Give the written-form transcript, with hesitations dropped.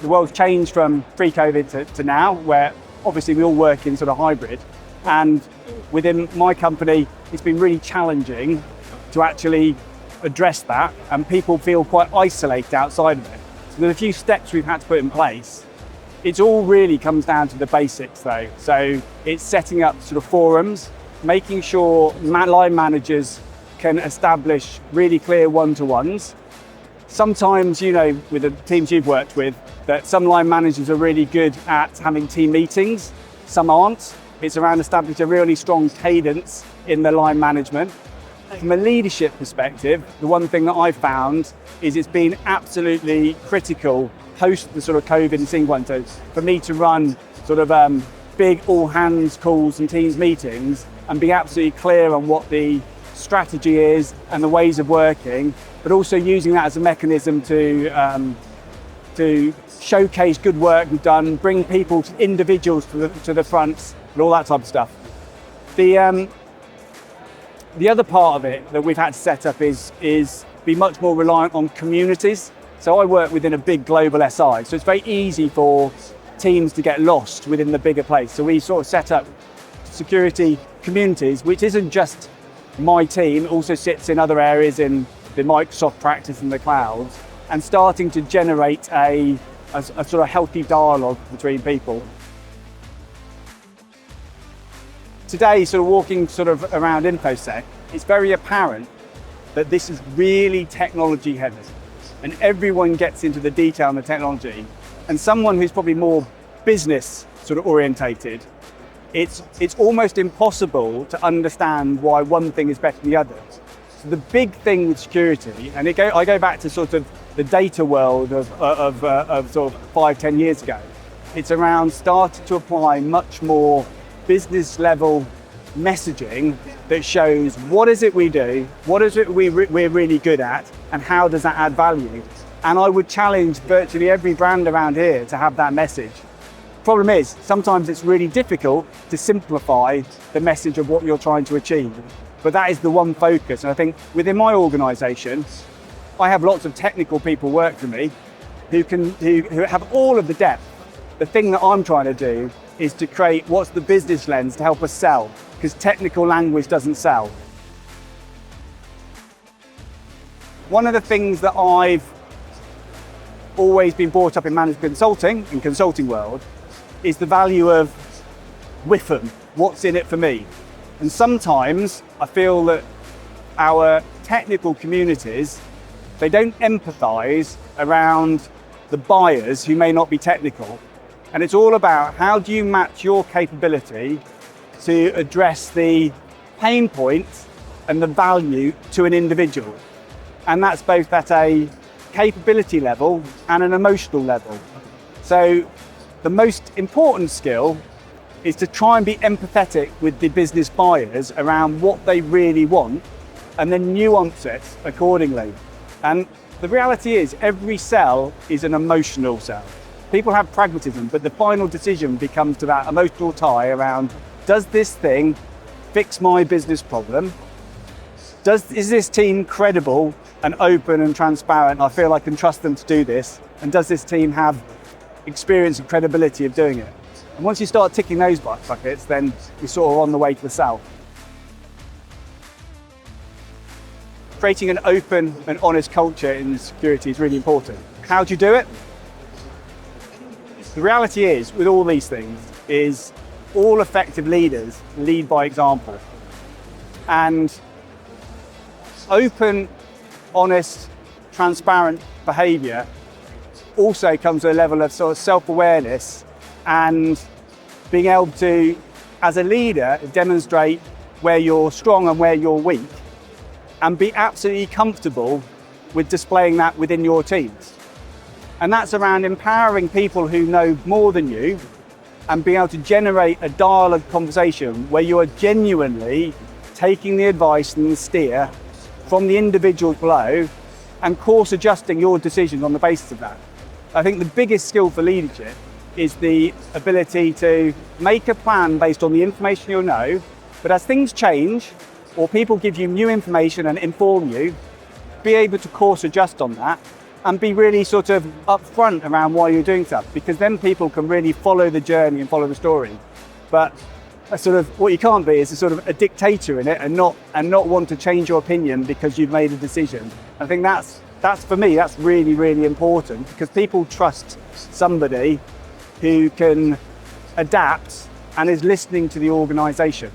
world's changed from pre-COVID to now, where obviously we all work in sort of hybrid. And within my company, it's been really challenging to actually address that, and people feel quite isolated outside of it. So there's a few steps we've had to put in place. It all really comes down to the basics though. So it's setting up sort of forums, making sure line managers can establish really clear one-to-ones. Sometimes, you know, with the teams you've worked with, that some line managers are really good at having team meetings, some aren't. It's around establishing a really strong cadence in the line management. From a leadership perspective, the one thing that I've found is it's been absolutely critical post the sort of COVID sequence for me to run sort of big all hands calls and teams meetings and be absolutely clear on what the strategy is and the ways of working, but also using that as a mechanism to showcase good work we've done, bring people, individuals to the front, and all that type of stuff. The other part of it that we've had to set up is be much more reliant on communities. So I work within a big global SI, so it's very easy for teams to get lost within the bigger place. So we sort of set up security communities, which isn't just my team, it also sits in other areas in the Microsoft practice and the clouds, and starting to generate a sort of healthy dialogue between people. Today, sort of walking sort of around Infosec, it's very apparent that this is really technology heavy, and everyone gets into the detail and the technology. And someone who's probably more business sort of orientated, it's almost impossible to understand why one thing is better than the other. So the big thing with security, and I go back to sort of the data world of sort of 5-10 years ago, it's around starting to apply much more business level messaging that shows what is it we do, what is it we're really good at, and how does that add value. And I would challenge virtually every brand around here to have that message. Problem is, sometimes it's really difficult to simplify the message of what you're trying to achieve. But that is the one focus. And I think within my organization, I have lots of technical people work for me who have all of the depth. The thing that I'm trying to do is to create what's the business lens to help us sell, because technical language doesn't sell. One of the things that I've always been brought up in management consulting, in consulting world, is the value of WIIFM, what's in it for me. And sometimes I feel that our technical communities, they don't empathize around the buyers who may not be technical. And it's all about how do you match your capability to address the pain points and the value to an individual. And that's both at a capability level and an emotional level. So the most important skill is to try and be empathetic with the business buyers around what they really want and then nuance it accordingly. And the reality is every sell is an emotional sell. People have pragmatism, but the final decision becomes to that emotional tie around, does this thing fix my business problem? Is this team credible and open and transparent? I feel I can trust them to do this. And does this team have experience and credibility of doing it? And once you start ticking those buckets, then you're sort of on the way to the sell. Creating an open and honest culture in security is really important. How do you do it? The reality is, with all these things, is all effective leaders lead by example. And open, honest, transparent behavior also comes with a level of sort of self-awareness and being able to, as a leader, demonstrate where you're strong and where you're weak, and be absolutely comfortable with displaying that within your teams. And that's around empowering people who know more than you and being able to generate a dialogue conversation where you are genuinely taking the advice and the steer from the individuals below and course adjusting your decisions on the basis of that. I think the biggest skill for leadership is the ability to make a plan based on the information you know, but as things change or people give you new information and inform you, be able to course adjust on that and be really sort of upfront around why you're doing stuff, because then people can really follow the journey and follow the story. But what you can't be is a dictator in it and not want to change your opinion because you've made a decision. I think that's for me, that's really, really important, because people trust somebody who can adapt and is listening to the organisation.